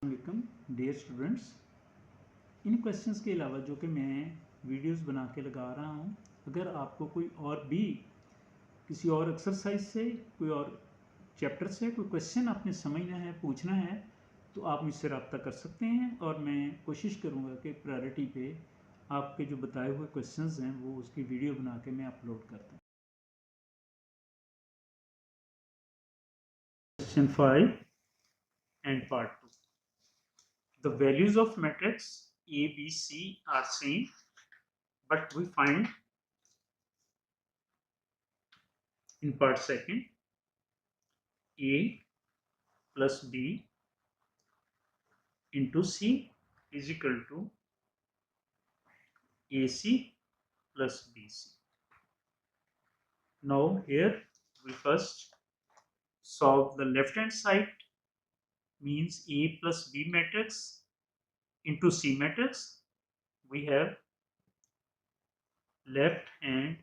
वालेकुम dear students, इन questions के अलावा जो कि मैं वीडियोस बना के लगा रहा हूँ, अगर आपको कोई और भी किसी और एक्सरसाइज से कोई और चैप्टर से कोई क्वेश्चन आपने समझना है, पूछना है, तो आप मुझसे रब्ता कर सकते हैं और मैं कोशिश करूँगा कि प्रायोरिटी पे आपके जो बताए हुए क्वेश्चंस हैं वो उसकी वीडियो बना के मैं अपलोड कर दूँ। Question 5 and part 2. The values of matrix A, B, C are same, but we find in part second A plus B into C is equal to AC plus BC. Now here we first solve the left hand side, means A plus B matrix into C matrix. We have left hand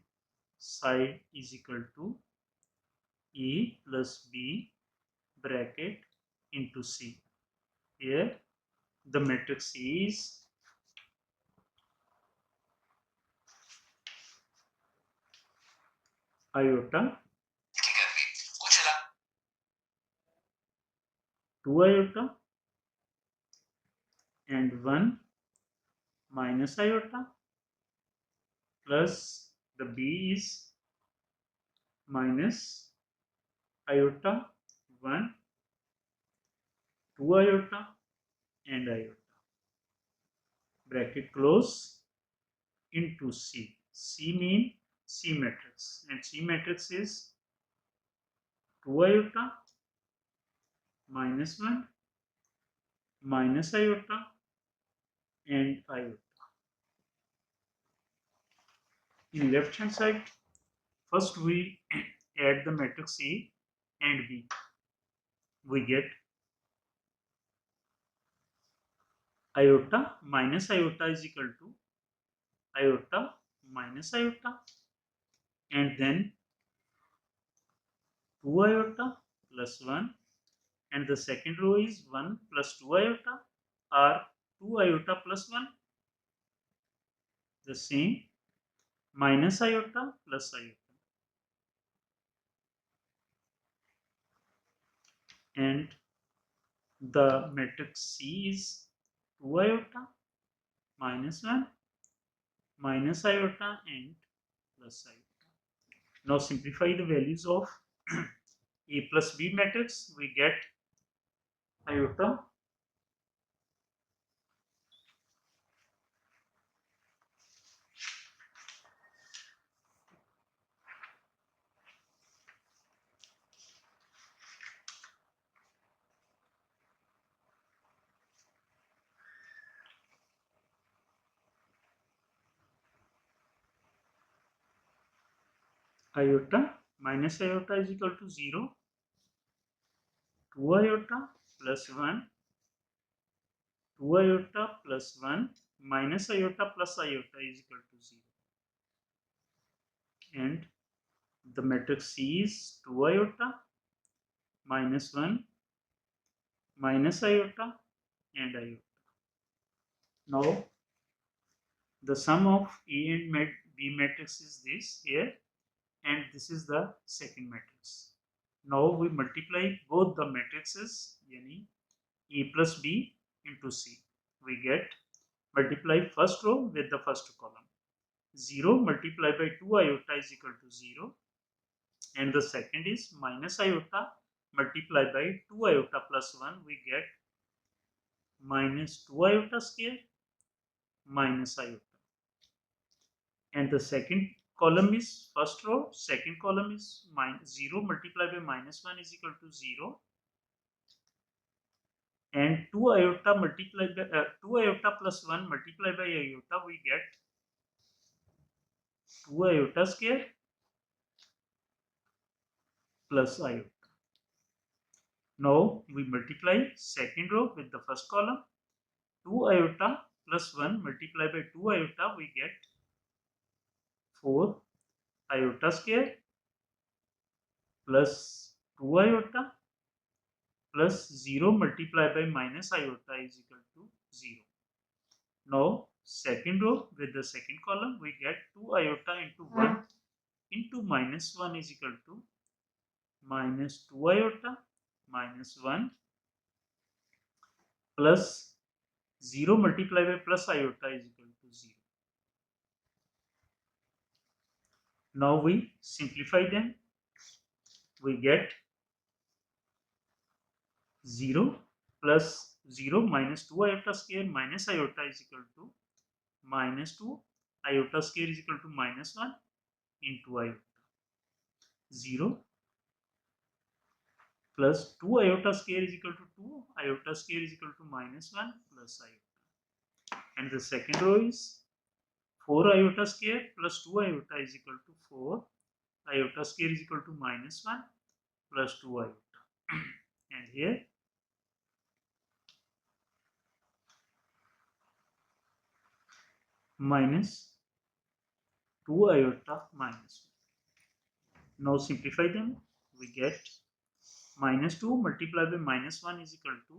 side is equal to A plus B bracket into C. Here the matrix is iota, 2 iota and 1 minus iota, plus the B is minus iota, 1, 2 iota and iota, bracket close, into C. C mean C matrix, and C matrix is 2 iota minus 1 minus iota and iota. In left hand side, first we add the matrix A and B. We get iota minus iota is equal to iota minus iota, and then 2 iota plus 1, and the second row is 1 plus 2 iota or 2 iota plus 1, the same, minus iota plus iota, and the matrix C is 2 iota minus 1 minus iota and plus iota. Now simplify the values of A plus B matrix. We get iota minus iota is equal to 0, 2 iota plus 1, 2 iota plus 1 minus iota plus iota is equal to 0, and the matrix C is 2 iota minus 1 minus iota and iota. Now the sum of A and B matrix is this here, and this is the second matrix. Now we multiply both the matrices, yani A plus B into C. We get, multiply first row with the first column. 0 multiplied by 2 iota is equal to 0, and the second is minus iota multiplied by 2 iota plus 1. We get minus 2 iota square minus iota, and the second column is first row, second column is 0 multiplied by minus 1 is equal to 0, and 2 iota multiplied by 2 iota plus 1 multiplied by iota, we get 2 iota square plus iota. Now we multiply second row with the first column. 2 iota plus 1 multiplied by 2 iota, we get 4 iota square plus 2 iota plus 0 multiplied by minus iota is equal to 0. Now second row with the second column we get 2 iota into 1 into minus 1 is equal to minus 2 iota minus 1 plus 0 multiplied by plus iota is equal to 0. Now we simplify them. We get 0 plus 0 minus 2 iota square minus iota is equal to minus 2 iota square is equal to minus 1 into iota. 0 plus 2 iota square is equal to 2 iota square is equal to minus 1 plus iota. And the second row is 4 iota square plus 2 iota is equal to 4 iota square is equal to minus 1 plus 2 iota. And here minus 2 iota minus 1. Now simplify them. We get minus 2 multiplied by minus 1 is equal to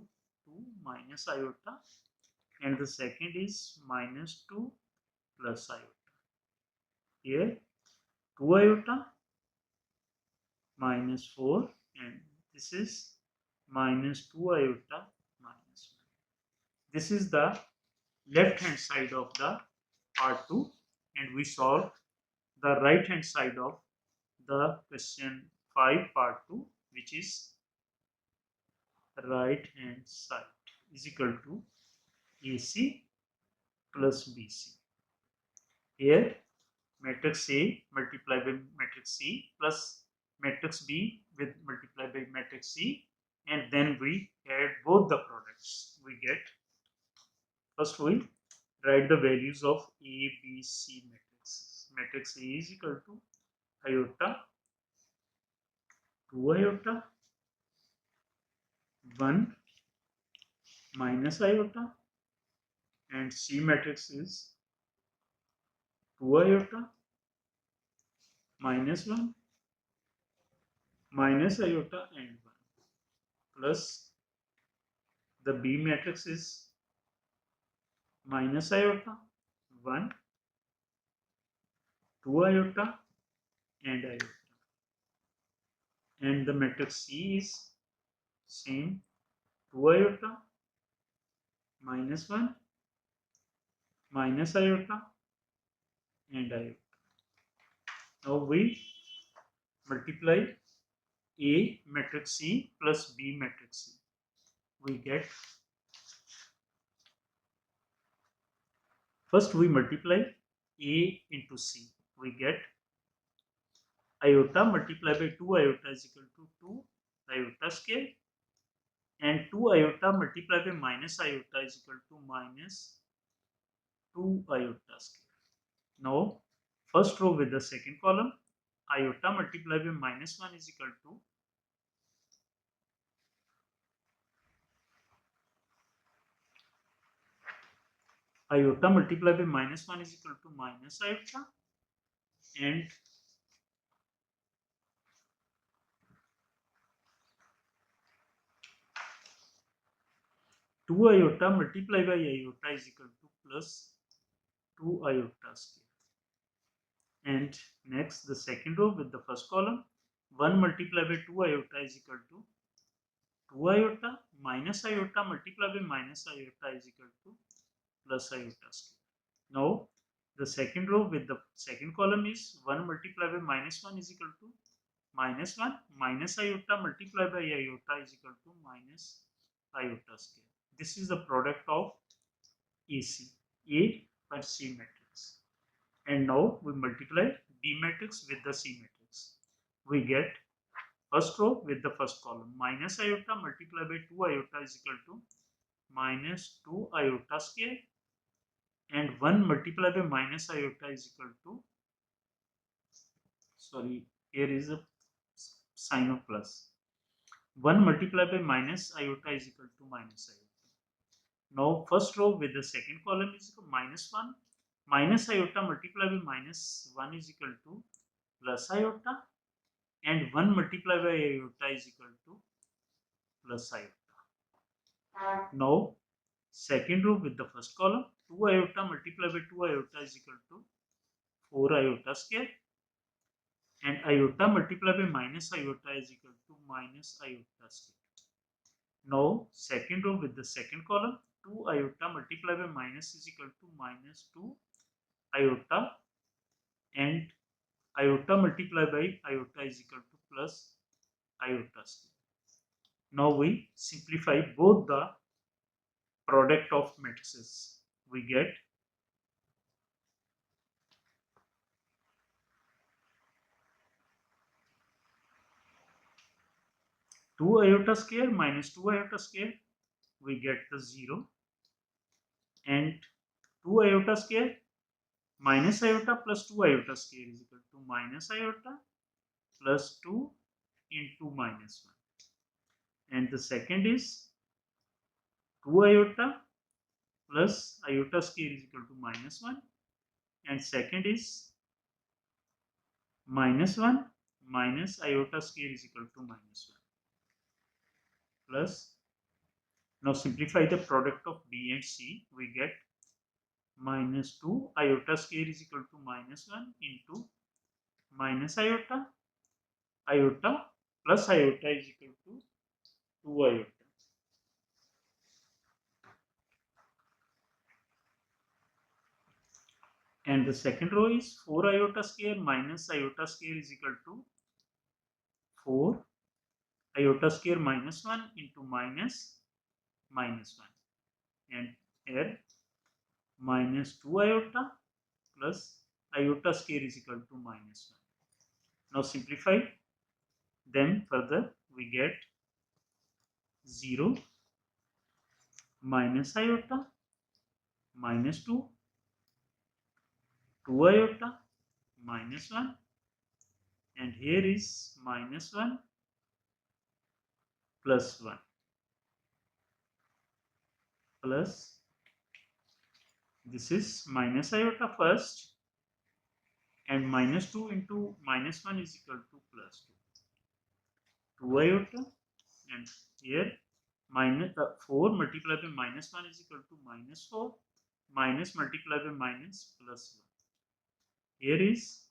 2 minus iota, and the second is minus 2 plus iota. Here 2 iota minus 4, and this is minus 2 iota minus 1. This is the left hand side of the part 2, and we solve the right hand side of the question 5 part 2, which is right hand side is equal to AC plus BC. Here matrix A multiplied by matrix C plus matrix B with multiplied by matrix C, and then we add both the products. We get, first we write the values of A, B, C matrices. Matrix A is equal to iota 2 iota 1 minus iota, and C matrix is 2 iota minus 1 minus iota and 1 plus the B matrix is minus iota 1 2 iota and iota, and the matrix C is same 2 iota minus 1 minus iota and iota. Now we multiply A matrix C plus B matrix C. We get, first we multiply A into C. We get iota multiplied by 2 iota is equal to 2 iota square, and 2 iota multiplied by minus iota is equal to minus 2 iota square. Now first row with the second column, iota multiplied by minus 1 is equal to iota multiplied by minus 1 is equal to minus iota, and two iota multiplied by iota is equal to plus 2 iota square. And next the second row with the first column, 1 multiplied by 2 iota is equal to 2 iota minus iota multiplied by minus iota is equal to plus iota square. Now the second row with the second column is 1 multiplied by minus 1 is equal to minus 1 minus iota multiplied by iota is equal to minus iota square. This is the product of AC, A per C matrix. And now we multiply B matrix with the C matrix. We get first row with the first column, minus iota multiplied by 2 iota is equal to minus 2 iota square, and 1 multiplied by minus iota is equal to, sorry, here is a sign of plus. 1 multiplied by minus iota is equal to minus iota. Now first row with the second column is equal to minus 1 minus iota multiplied by minus 1 is equal to plus iota, and 1 multiplied by iota is equal to plus iota. Now second row with the first column, 2 iota multiplied by 2 iota is equal to 4 iota square, and iota multiplied by minus iota is equal to minus iota square. Now second row with the second column, 2 iota multiplied by minus is equal to minus 2 iota, and iota multiplied by iota is equal to plus iota square. Now we simplify both the product of matrices. We get 2 iota square minus 2 iota square, we get the 0, and 2 iota square minus iota plus 2 iota square is equal to minus iota plus 2 into minus 1, and the second is 2 iota plus iota square is equal to minus 1, and second is minus 1 minus iota square is equal to minus 1 plus, now simplify the product of B and C, we get minus 2 iota square is equal to minus 1 into minus iota, iota plus iota is equal to 2 iota. And the second row is 4 iota square minus iota square is equal to 4 iota square minus 1 into minus 1, and here minus 2 iota plus iota square is equal to minus 1. Now simplify them further, we get 0 minus iota minus 2 iota minus 1, and here is minus 1 plus 1 plus, this is minus iota first, and minus 2 into minus 1 is equal to plus 2 iota, and here minus 4 multiplied by minus 1 is equal to minus 4, minus multiplied by minus plus 1. Here is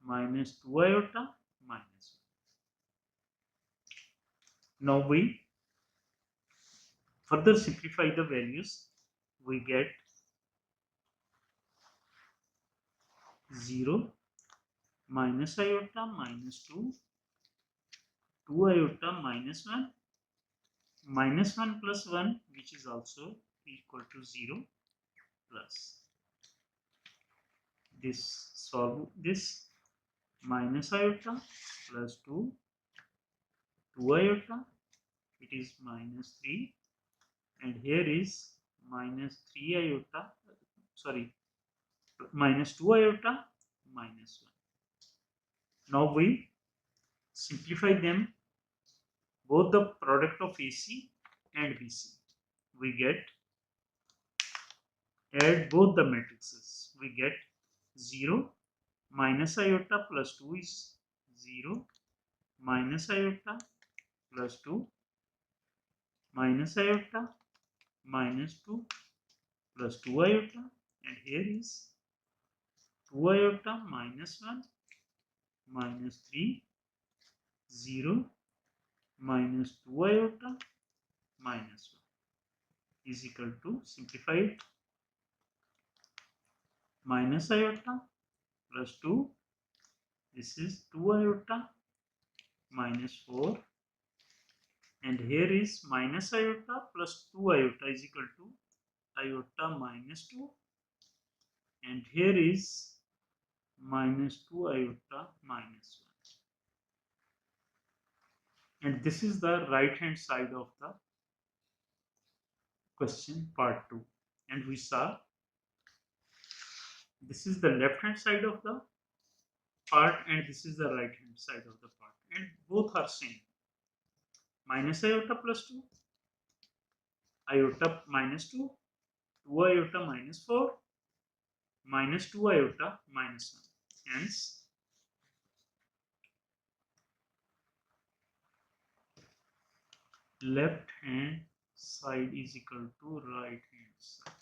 minus 2 iota minus 1. Now we further simplify the values, we get 0 minus iota minus 2 iota minus 1, minus 1 plus 1 which is also equal to 0, plus this, solve this, minus iota plus 2 iota, it is minus 3, and here is minus 3 iota, sorry, minus 2 iota minus 1. Now we simplify them, both the product of AC and BC. We get, add both the matrices, we get 0 minus iota plus 2 is 0, minus iota plus 2, minus iota minus 2 plus 2 iota, and here is 2 iota minus 1 minus 3, 0 minus 2 iota minus 1 is equal to, simplified, minus iota plus 2, this is 2 iota minus 4, and here is minus iota plus 2 iota is equal to iota minus 2, and here is minus 2 iota minus 1. And this is the right hand side of the question part 2, and we saw this is the left hand side of the part and this is the right hand side of the part, and both are same. Minus iota plus 2, iota minus 2, 2 iota minus 4, minus 2 iota minus 1. Hence left hand side is equal to right hand side.